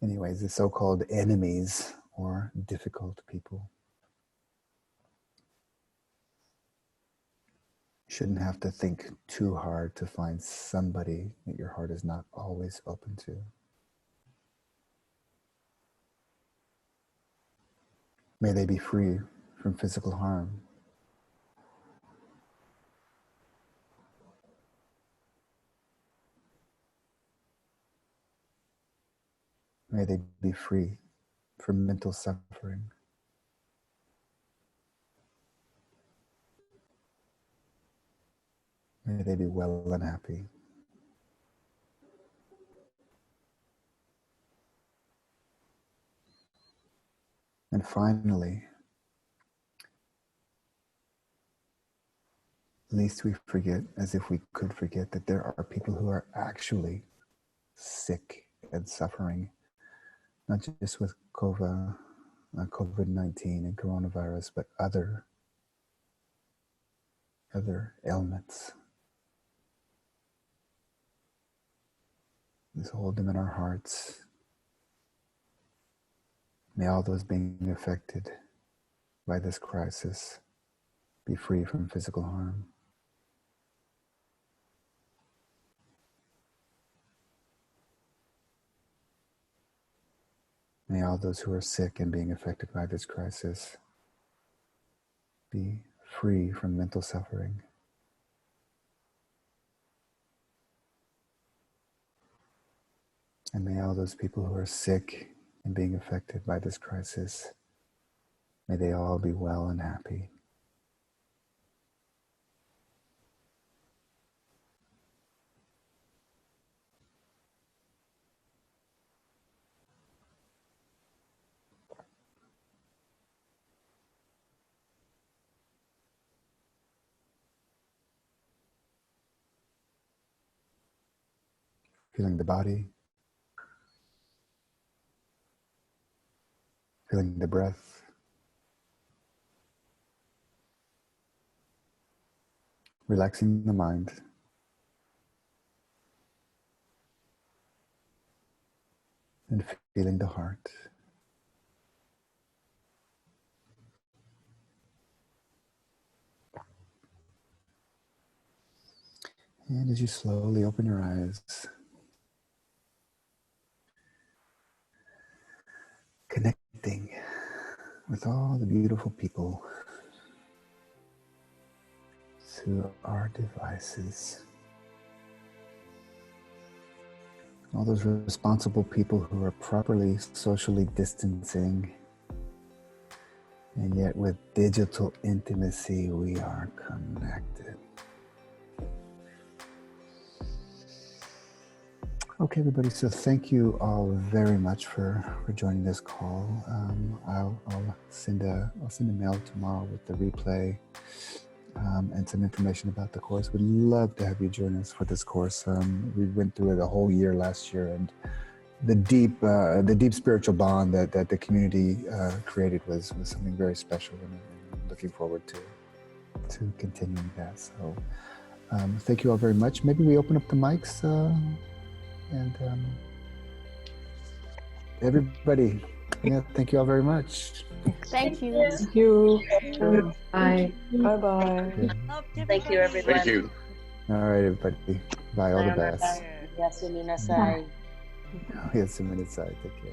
Anyways, the so-called enemies or difficult people. You shouldn't have to think too hard to find somebody that your heart is not always open to. May they be free from physical harm. May they be free from mental suffering. May they be well and happy. And finally, least we forget, as if we could forget, that there are people who are actually sick and suffering, not just with COVID-19 and coronavirus, but other ailments. Let's hold them in our hearts. May all those being affected by this crisis be free from physical harm. May all those who are sick and being affected by this crisis be free from mental suffering. And may all those people who are sick and being affected by this crisis, may they all be well and happy. Feeling the body, feeling the breath, relaxing the mind, and feeling the heart. And as you slowly open your eyes, connecting with all the beautiful people through our devices. All those responsible people who are properly socially distancing, and yet with digital intimacy, we are connected. Okay, everybody, so thank you all very much for joining this call. I'll send a mail tomorrow with the replay and some information about the course. We'd love to have you join us for this course. We went through it a whole year last year, and the deep spiritual bond that the community created was something very special, and I'm looking forward to continuing that. So thank you all very much. Maybe we open up the mics. And everybody, yeah, thank you all very much. Thank you. Thank you. Bye. Bye-bye. Thank you, everyone. Thank you. All right, everybody. Bye, all the best. Yes, Minasai. Yes, a minute side. Take care.